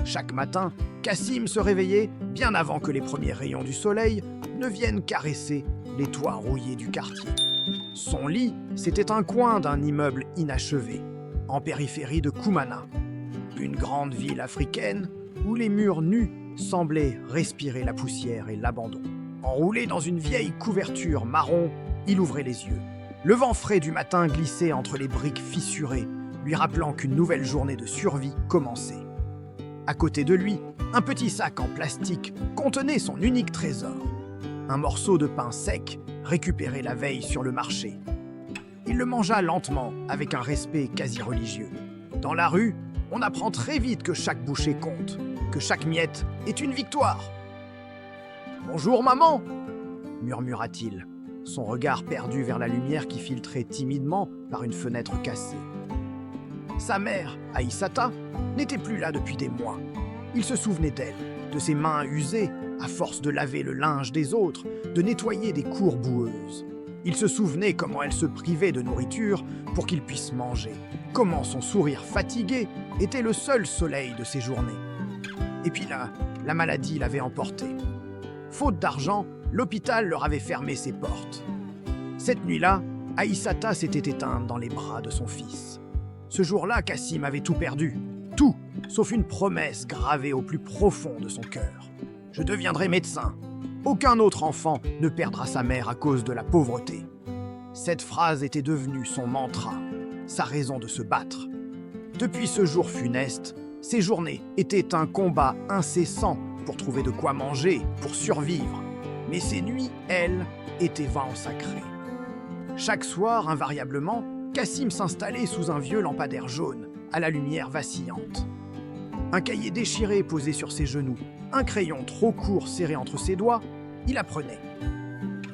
Chaque matin, Cassim se réveillait bien avant que les premiers rayons du soleil ne viennent caresser les toits rouillés du quartier. Son lit, c'était un coin d'un immeuble inachevé, en périphérie de Kumana, une grande ville africaine où les murs nus semblaient respirer la poussière et l'abandon. Enroulé dans une vieille couverture marron, il ouvrait les yeux. Le vent frais du matin glissait entre les briques fissurées, lui rappelant qu'une nouvelle journée de survie commençait. À côté de lui, un petit sac en plastique contenait son unique trésor, un morceau de pain sec récupéré la veille sur le marché. Il le mangea lentement, avec un respect quasi religieux. Dans la rue, on apprend très vite que chaque bouchée compte, que chaque miette est une victoire. « Bonjour maman !» murmura-t-il, son regard perdu vers la lumière qui filtrait timidement par une fenêtre cassée. Sa mère, Aïssata, n'était plus là depuis des mois. Il se souvenait d'elle, de ses mains usées, à force de laver le linge des autres, de nettoyer des cours boueuses. Il se souvenait comment elle se privait de nourriture pour qu'il puisse manger, comment son sourire fatigué était le seul soleil de ses journées. Et puis là, la maladie l'avait emporté. Faute d'argent, l'hôpital leur avait fermé ses portes. Cette nuit-là, Aïssata s'était éteinte dans les bras de son fils. Ce jour-là, Cassim avait tout perdu. Tout, sauf une promesse gravée au plus profond de son cœur. « Je deviendrai médecin. Aucun autre enfant ne perdra sa mère à cause de la pauvreté. » Cette phrase était devenue son mantra, sa raison de se battre. Depuis ce jour funeste, ses journées étaient un combat incessant pour trouver de quoi manger, pour survivre. Mais ses nuits, elles, étaient vent sacré. Chaque soir, invariablement, Cassim s'installait sous un vieux lampadaire jaune, à la lumière vacillante. Un cahier déchiré posé sur ses genoux, un crayon trop court serré entre ses doigts, il apprenait.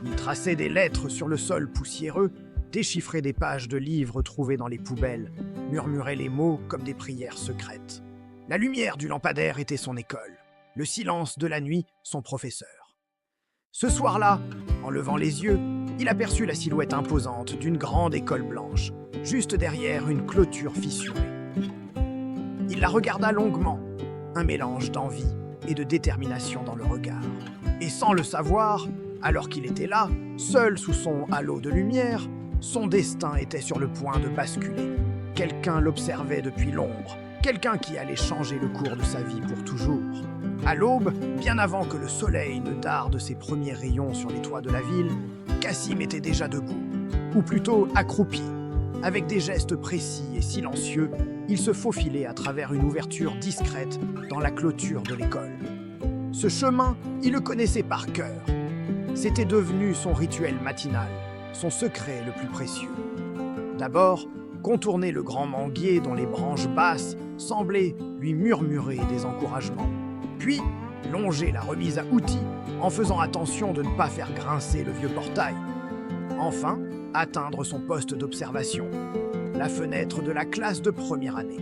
Il traçait des lettres sur le sol poussiéreux, déchiffrait des pages de livres trouvés dans les poubelles, murmurait les mots comme des prières secrètes. La lumière du lampadaire était son école, le silence de la nuit son professeur. Ce soir-là, en levant les yeux, il aperçut la silhouette imposante d'une grande école blanche, juste derrière une clôture fissurée. Il la regarda longuement, un mélange d'envie et de détermination dans le regard. Et sans le savoir, alors qu'il était là, seul sous son halo de lumière, son destin était sur le point de basculer. Quelqu'un l'observait depuis l'ombre, quelqu'un qui allait changer le cours de sa vie pour toujours. À l'aube, bien avant que le soleil ne darde ses premiers rayons sur les toits de la ville, Cassim était déjà debout, ou plutôt accroupi. Avec des gestes précis et silencieux, il se faufilait à travers une ouverture discrète dans la clôture de l'école. Ce chemin, il le connaissait par cœur. C'était devenu son rituel matinal, son secret le plus précieux. D'abord, contourner le grand manguier dont les branches basses semblaient lui murmurer des encouragements. Puis, longer la remise à outils en faisant attention de ne pas faire grincer le vieux portail. Enfin, atteindre son poste d'observation, la fenêtre de la classe de première année.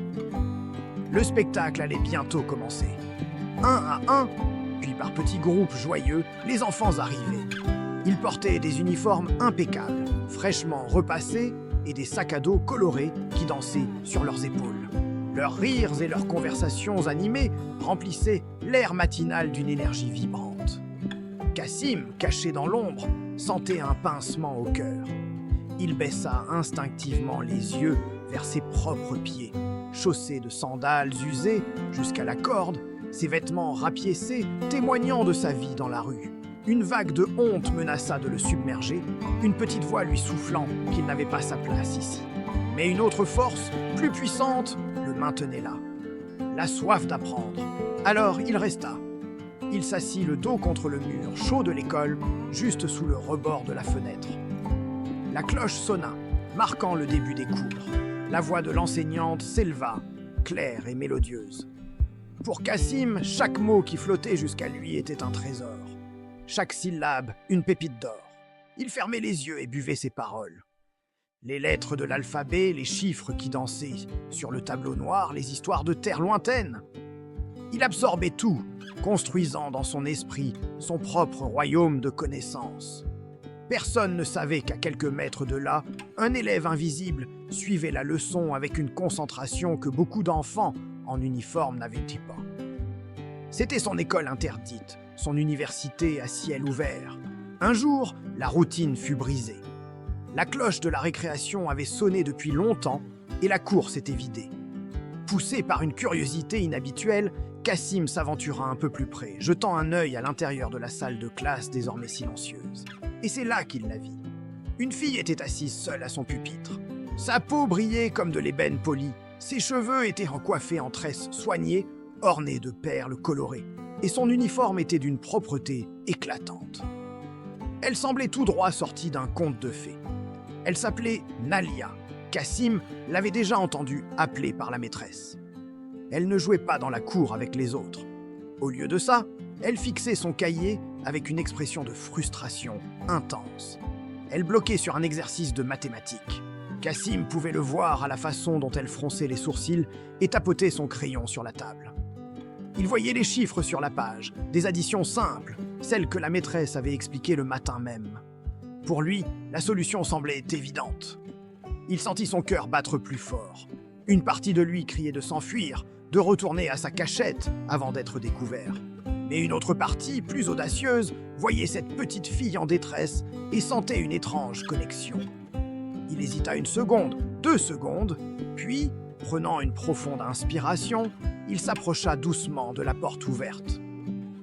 Le spectacle allait bientôt commencer. Un à un, puis par petits groupes joyeux, les enfants arrivaient. Ils portaient des uniformes impeccables, fraîchement repassés et des sacs à dos colorés qui dansaient sur leurs épaules. Leurs rires et leurs conversations animées remplissaient l'air matinal d'une énergie vibrante. Cassim, caché dans l'ombre, sentait un pincement au cœur. Il baissa instinctivement les yeux vers ses propres pieds, chaussés de sandales usées jusqu'à la corde, ses vêtements rapiécés témoignant de sa vie dans la rue. Une vague de honte menaça de le submerger, une petite voix lui soufflant qu'il n'avait pas sa place ici. Mais une autre force, plus puissante, le maintenait là. La soif d'apprendre. Alors il resta. Il s'assit le dos contre le mur chaud de l'école, juste sous le rebord de la fenêtre. La cloche sonna, marquant le début des cours. La voix de l'enseignante s'éleva, claire et mélodieuse. Pour Cassim, chaque mot qui flottait jusqu'à lui était un trésor. Chaque syllabe, une pépite d'or. Il fermait les yeux et buvait ses paroles. Les lettres de l'alphabet, les chiffres qui dansaient sur le tableau noir, les histoires de terres lointaines. Il absorbait tout, construisant dans son esprit son propre royaume de connaissances. Personne ne savait qu'à quelques mètres de là, un élève invisible suivait la leçon avec une concentration que beaucoup d'enfants en uniforme n'avaient pas. C'était son école interdite, son université à ciel ouvert. Un jour, la routine fut brisée. La cloche de la récréation avait sonné depuis longtemps et la cour s'était vidée. Poussé par une curiosité inhabituelle, Cassim s'aventura un peu plus près, jetant un œil à l'intérieur de la salle de classe désormais silencieuse. Et c'est là qu'il la vit. Une fille était assise seule à son pupitre. Sa peau brillait comme de l'ébène poli, ses cheveux étaient recoiffés en tresses soignées, ornés de perles colorées, et son uniforme était d'une propreté éclatante. Elle semblait tout droit sortie d'un conte de fées. Elle s'appelait Nalia. Cassim l'avait déjà entendue appeler par la maîtresse. Elle ne jouait pas dans la cour avec les autres. Au lieu de ça, elle fixait son cahier avec une expression de frustration intense. Elle bloquait sur un exercice de mathématiques. Cassim pouvait le voir à la façon dont elle fronçait les sourcils et tapotait son crayon sur la table. Il voyait les chiffres sur la page, des additions simples, celles que la maîtresse avait expliquées le matin même. Pour lui, la solution semblait évidente. Il sentit son cœur battre plus fort. Une partie de lui criait de s'enfuir, de retourner à sa cachette avant d'être découvert. Mais une autre partie, plus audacieuse, voyait cette petite fille en détresse et sentait une étrange connexion. Il hésita 1 seconde, 2 secondes, puis, prenant une profonde inspiration, il s'approcha doucement de la porte ouverte.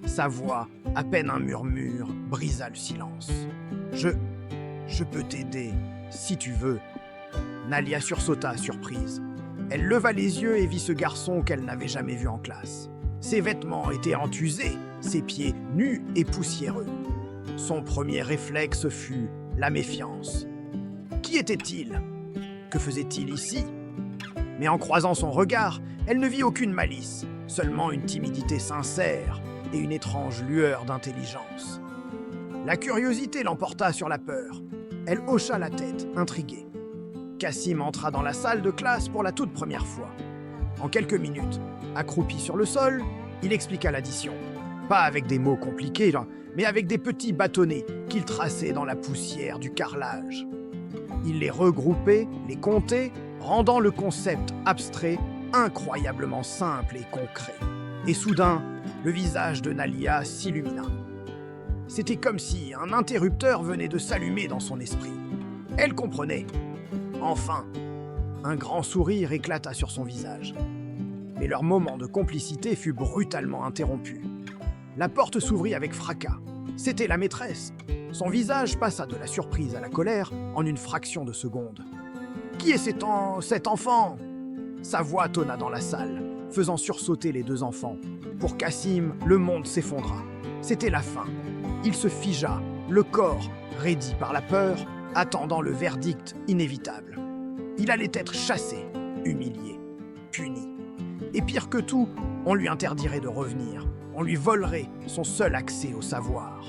Sa voix, à peine un murmure, brisa le silence. Je peux t'aider, si tu veux. » Nalia sursauta, surprise. Elle leva les yeux et vit ce garçon qu'elle n'avait jamais vu en classe. Ses vêtements étaient entusés, ses pieds nus et poussiéreux. Son premier réflexe fut la méfiance. Qui était-il? Que faisait-il ici? Mais en croisant son regard, elle ne vit aucune malice, seulement une timidité sincère et une étrange lueur d'intelligence. La curiosité l'emporta sur la peur. Elle hocha la tête, intriguée. Cassim entra dans la salle de classe pour la toute première fois. En quelques minutes, accroupi sur le sol, il expliqua l'addition. Pas avec des mots compliqués, mais avec des petits bâtonnets qu'il traçait dans la poussière du carrelage. Il les regroupait, les comptait, rendant le concept abstrait incroyablement simple et concret. Et soudain, le visage de Nalia s'illumina. C'était comme si un interrupteur venait de s'allumer dans son esprit. Elle comprenait. Enfin, un grand sourire éclata sur son visage. Mais leur moment de complicité fut brutalement interrompu. La porte s'ouvrit avec fracas. C'était la maîtresse. Son visage passa de la surprise à la colère en une fraction de seconde. « Qui est cet enfant ?» Sa voix tonna dans la salle, faisant sursauter les 2 enfants. Pour Cassim, le monde s'effondra. C'était la fin. Il se figea, le corps, raidi par la peur, attendant le verdict inévitable. Il allait être chassé, humilié, puni. Et pire que tout, on lui interdirait de revenir. On lui volerait son seul accès au savoir.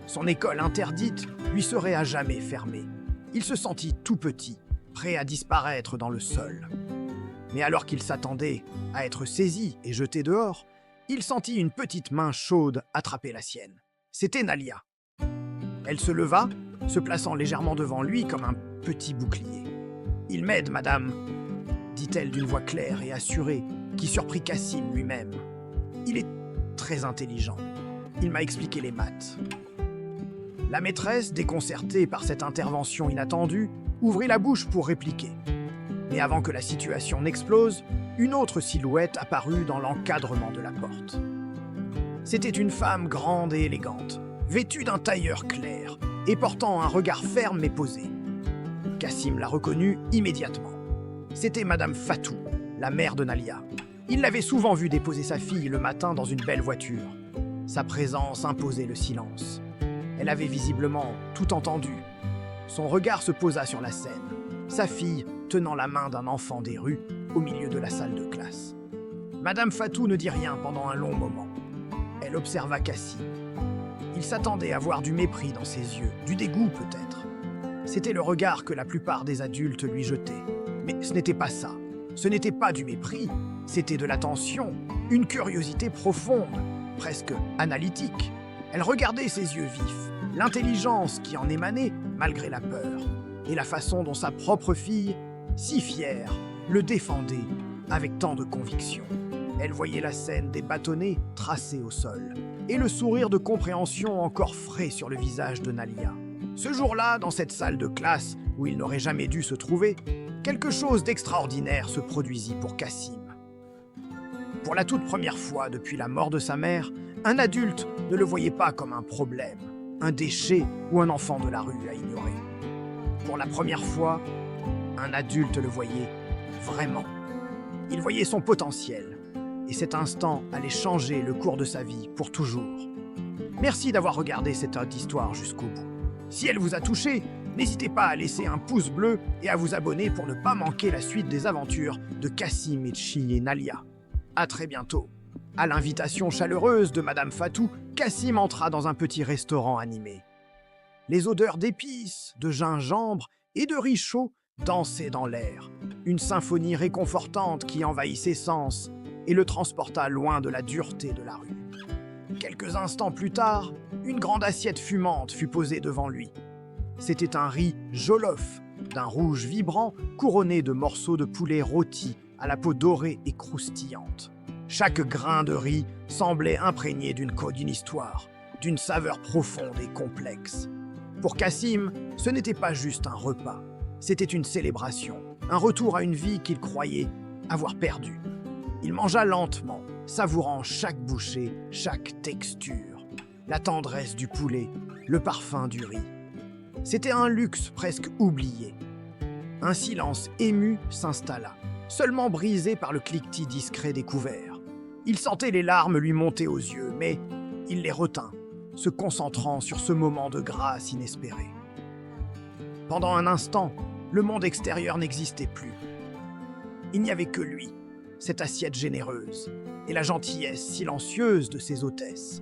Son école interdite lui serait à jamais fermée. Il se sentit tout petit, prêt à disparaître dans le sol. Mais alors qu'il s'attendait à être saisi et jeté dehors, il sentit une petite main chaude attraper la sienne. C'était Nalia. Elle se leva, se plaçant légèrement devant lui comme un petit bouclier. « Il m'aide, madame », dit-elle d'une voix claire et assurée, qui surprit Cassim lui-même. Il est très intelligent. Il m'a expliqué les maths. La maîtresse, déconcertée par cette intervention inattendue, ouvrit la bouche pour répliquer. Mais avant que la situation n'explose, une autre silhouette apparut dans l'encadrement de la porte. C'était une femme grande et élégante, vêtue d'un tailleur clair et portant un regard ferme mais posé. Cassim la reconnut immédiatement. C'était Madame Fatou, la mère de Nalia. Il l'avait souvent vue déposer sa fille le matin dans une belle voiture. Sa présence imposait le silence. Elle avait visiblement tout entendu. Son regard se posa sur la scène, sa fille tenant la main d'un enfant des rues au milieu de la salle de classe. Madame Fatou ne dit rien pendant un long moment. Elle observa Cassim. Il s'attendait à voir du mépris dans ses yeux, du dégoût peut-être. C'était le regard que la plupart des adultes lui jetaient. Mais ce n'était pas ça. Ce n'était pas du mépris, c'était de l'attention, une curiosité profonde, presque analytique. Elle regardait ses yeux vifs, l'intelligence qui en émanait malgré la peur, et la façon dont sa propre fille, si fière, le défendait avec tant de conviction. Elle voyait la scène des bâtonnets tracés au sol et le sourire de compréhension encore frais sur le visage de Nalia. Ce jour-là, dans cette salle de classe où il n'aurait jamais dû se trouver, quelque chose d'extraordinaire se produisit pour Cassim. Pour la toute première fois depuis la mort de sa mère, un adulte ne le voyait pas comme un problème, un déchet ou un enfant de la rue à ignorer. Pour la première fois, un adulte le voyait vraiment. Il voyait son potentiel, et cet instant allait changer le cours de sa vie pour toujours. Merci d'avoir regardé cette histoire jusqu'au bout. Si elle vous a touché, n'hésitez pas à laisser un pouce bleu et à vous abonner pour ne pas manquer la suite des aventures de Cassim et Nalia. À très bientôt. À l'invitation chaleureuse de Madame Fatou, Cassim entra dans un petit restaurant animé. Les odeurs d'épices, de gingembre et de riz chaud dansaient dans l'air, une symphonie réconfortante qui envahit ses sens et le transporta loin de la dureté de la rue. Quelques instants plus tard, une grande assiette fumante fut posée devant lui. C'était un riz jollof, d'un rouge vibrant couronné de morceaux de poulet rôti à la peau dorée et croustillante. Chaque grain de riz semblait imprégné d'une histoire, d'une saveur profonde et complexe. Pour Cassim, ce n'était pas juste un repas, c'était une célébration, un retour à une vie qu'il croyait avoir perdue. Il mangea lentement, savourant chaque bouchée, chaque texture, la tendresse du poulet, le parfum du riz. C'était un luxe presque oublié. Un silence ému s'installa, seulement brisé par le cliquetis discret des couverts. Il sentait les larmes lui monter aux yeux, mais il les retint, se concentrant sur ce moment de grâce inespéré. Pendant un instant, le monde extérieur n'existait plus. Il n'y avait que lui, cette assiette généreuse, et la gentillesse silencieuse de ses hôtesses.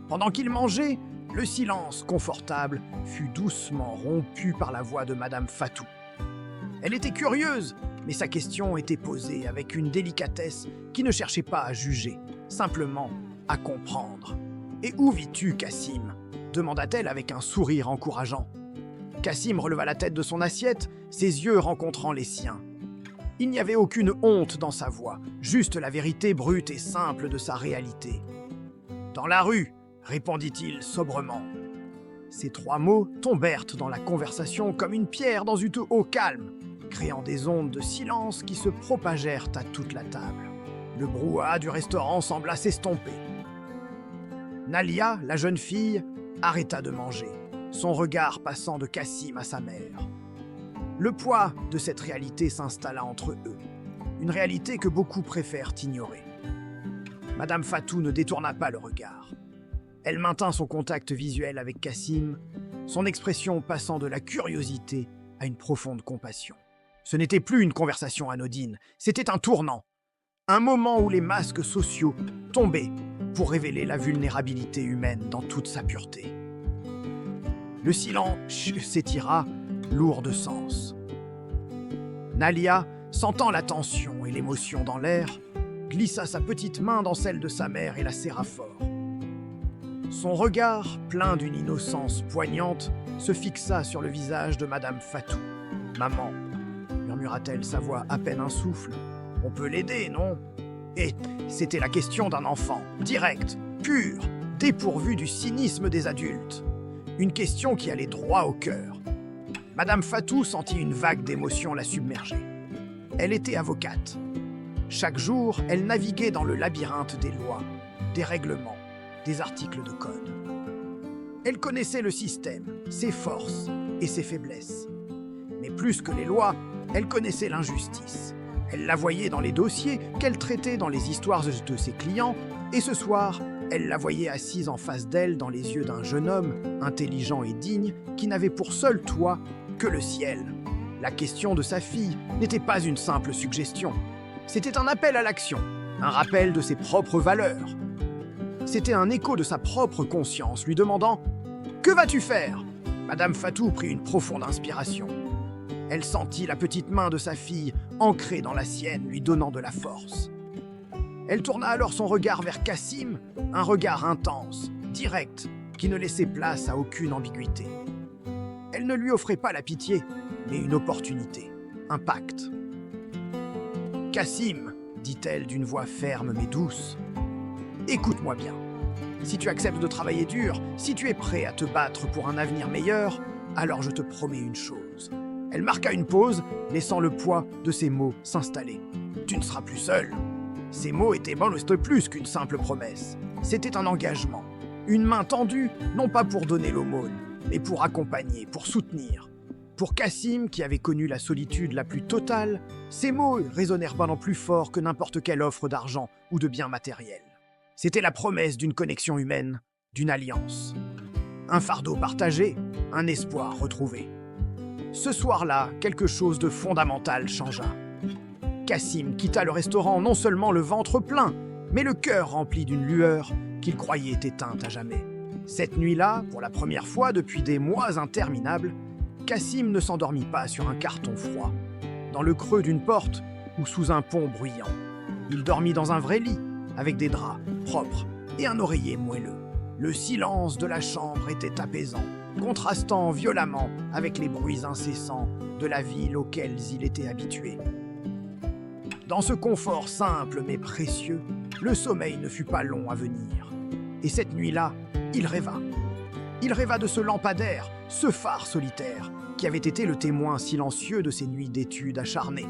Pendant qu'il mangeait, le silence confortable fut doucement rompu par la voix de Madame Fatou. Elle était curieuse, mais sa question était posée avec une délicatesse qui ne cherchait pas à juger, simplement à comprendre. « Et où vis-tu, Cassim » demanda-t-elle avec un sourire encourageant. Cassim releva la tête de son assiette, ses yeux rencontrant les siens. Il n'y avait aucune honte dans sa voix, juste la vérité brute et simple de sa réalité. « Dans la rue » répondit-il sobrement. Ces 3 mots tombèrent dans la conversation comme une pierre dans une eau calme, créant des ondes de silence qui se propagèrent à toute la table. Le brouhaha du restaurant sembla s'estomper. Nalia, la jeune fille, arrêta de manger, son regard passant de Cassim à sa mère. Le poids de cette réalité s'installa entre eux, une réalité que beaucoup préfèrent ignorer. Madame Fatou ne détourna pas le regard. Elle maintint son contact visuel avec Cassim, son expression passant de la curiosité à une profonde compassion. Ce n'était plus une conversation anodine, c'était un tournant. Un moment où les masques sociaux tombaient pour révéler la vulnérabilité humaine dans toute sa pureté. Le silence s'étira, lourd de sens. Nalia, sentant la tension et l'émotion dans l'air, glissa sa petite main dans celle de sa mère et la serra fort. Son regard, plein d'une innocence poignante, se fixa sur le visage de Madame Fatou. « Maman » murmura-t-elle, sa voix à peine un souffle. « On peut l'aider, non ?» Et c'était la question d'un enfant, direct, pur, dépourvu du cynisme des adultes. Une question qui allait droit au cœur. Madame Fatou sentit une vague d'émotion la submerger. Elle était avocate. Chaque jour, elle naviguait dans le labyrinthe des lois, des règlements, des articles de code. Elle connaissait le système, ses forces et ses faiblesses. Mais plus que les lois, elle connaissait l'injustice. Elle la voyait dans les dossiers qu'elle traitait dans les histoires de ses clients, et ce soir, elle la voyait assise en face d'elle dans les yeux d'un jeune homme, intelligent et digne, qui n'avait pour seul toit que le ciel. La question de sa fille n'était pas une simple suggestion. C'était un appel à l'action, un rappel de ses propres valeurs. C'était un écho de sa propre conscience, lui demandant « Que vas-tu faire ?» Madame Fatou prit une profonde inspiration. Elle sentit la petite main de sa fille ancrée dans la sienne, lui donnant de la force. Elle tourna alors son regard vers Cassim, un regard intense, direct, qui ne laissait place à aucune ambiguïté. Elle ne lui offrait pas la pitié, mais une opportunité, un pacte. « Cassim » dit-elle d'une voix ferme mais douce. « Écoute-moi bien. Si tu acceptes de travailler dur, si tu es prêt à te battre pour un avenir meilleur, alors je te promets une chose. » Elle marqua une pause, laissant le poids de ses mots s'installer. « Tu ne seras plus seul. » Ces mots étaient plus qu'une simple promesse. C'était un engagement. Une main tendue, non pas pour donner l'aumône, mais pour accompagner, pour soutenir. Pour Cassim, qui avait connu la solitude la plus totale, ces mots résonnèrent pendant plus fort que n'importe quelle offre d'argent ou de biens matériels. C'était la promesse d'une connexion humaine, d'une alliance. Un fardeau partagé, un espoir retrouvé. Ce soir-là, quelque chose de fondamental changea. Cassim quitta le restaurant non seulement le ventre plein, mais le cœur rempli d'une lueur qu'il croyait éteinte à jamais. Cette nuit-là, pour la première fois depuis des mois interminables, Cassim ne s'endormit pas sur un carton froid, dans le creux d'une porte ou sous un pont bruyant. Il dormit dans un vrai lit, avec des draps propres et un oreiller moelleux. Le silence de la chambre était apaisant, contrastant violemment avec les bruits incessants de la ville auxquels il était habitué. Dans ce confort simple mais précieux, le sommeil ne fut pas long à venir. Et cette nuit-là, il rêva. Il rêva de ce lampadaire, ce phare solitaire, qui avait été le témoin silencieux de ses nuits d'études acharnées.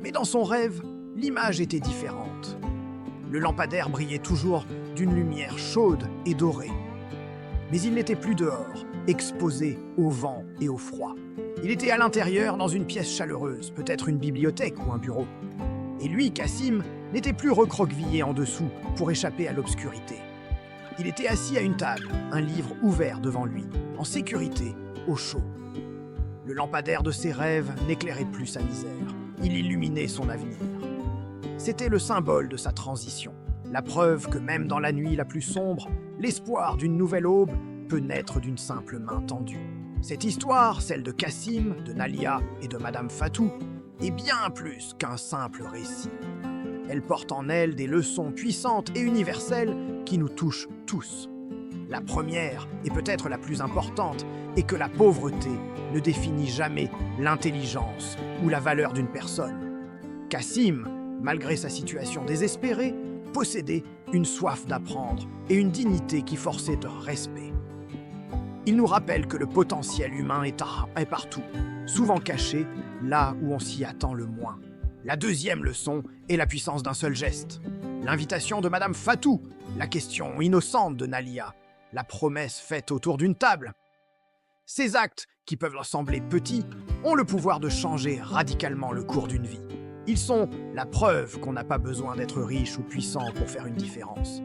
Mais dans son rêve, l'image était différente. Le lampadaire brillait toujours d'une lumière chaude et dorée. Mais il n'était plus dehors, exposé au vent et au froid. Il était à l'intérieur, dans une pièce chaleureuse, peut-être une bibliothèque ou un bureau. Et lui, Cassim, n'était plus recroquevillé en dessous pour échapper à l'obscurité. Il était assis à une table, un livre ouvert devant lui, en sécurité, au chaud. Le lampadaire de ses rêves n'éclairait plus sa misère, il illuminait son avenir. C'était le symbole de sa transition, la preuve que même dans la nuit la plus sombre, l'espoir d'une nouvelle aube peut naître d'une simple main tendue. Cette histoire, celle de Cassim, de Nalia et de Madame Fatou, est bien plus qu'un simple récit. Elle porte en elle des leçons puissantes et universelles qui nous touchent tous. La première, et peut-être la plus importante, est que la pauvreté ne définit jamais l'intelligence ou la valeur d'une personne. Cassim, malgré sa situation désespérée, possédait une soif d'apprendre et une dignité qui forçait de respect. Il nous rappelle que le potentiel humain est partout, souvent caché là où on s'y attend le moins. La deuxième leçon est la puissance d'un seul geste. L'invitation de Madame Fatou, la question innocente de Nalia, la promesse faite autour d'une table. Ces actes, qui peuvent leur sembler petits, ont le pouvoir de changer radicalement le cours d'une vie. Ils sont la preuve qu'on n'a pas besoin d'être riche ou puissant pour faire une différence.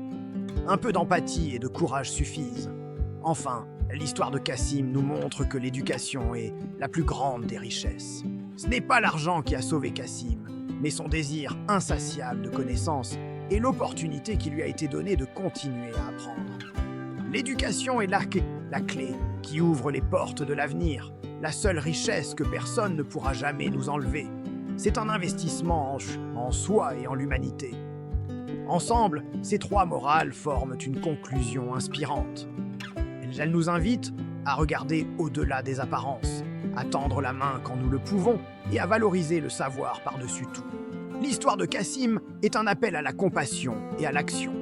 Un peu d'empathie et de courage suffisent. Enfin, l'histoire de Cassim nous montre que l'éducation est la plus grande des richesses. Ce n'est pas l'argent qui a sauvé Cassim, mais son désir insatiable de connaissances et l'opportunité qui lui a été donnée de continuer à apprendre. L'éducation est la clé qui ouvre les portes de l'avenir, la seule richesse que personne ne pourra jamais nous enlever. C'est un investissement en soi et en l'humanité. Ensemble, ces trois morales forment une conclusion inspirante. Elles nous invitent à regarder au-delà des apparences, à tendre la main quand nous le pouvons et à valoriser le savoir par-dessus tout. L'histoire de Cassim est un appel à la compassion et à l'action.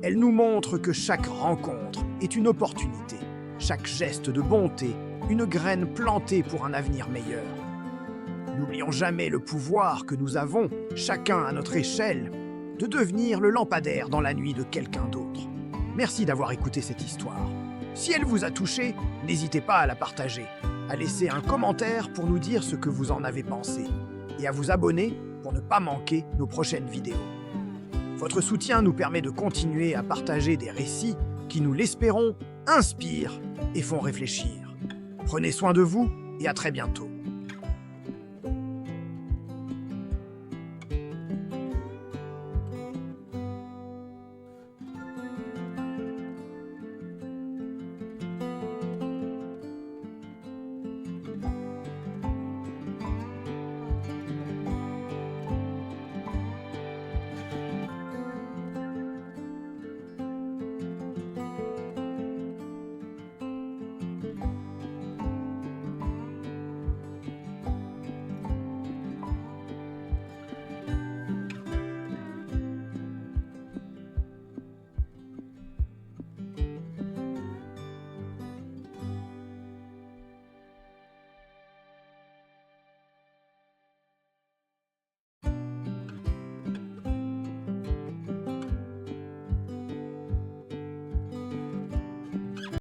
Elle nous montre que chaque rencontre est une opportunité, chaque geste de bonté, une graine plantée pour un avenir meilleur. N'oublions jamais le pouvoir que nous avons, chacun à notre échelle, de devenir le lampadaire dans la nuit de quelqu'un d'autre. Merci d'avoir écouté cette histoire. Si elle vous a touché, n'hésitez pas à la partager, à laisser un commentaire pour nous dire ce que vous en avez pensé, et à vous abonner pour ne pas manquer nos prochaines vidéos. Votre soutien nous permet de continuer à partager des récits qui, nous l'espérons, inspirent et font réfléchir. Prenez soin de vous et à très bientôt.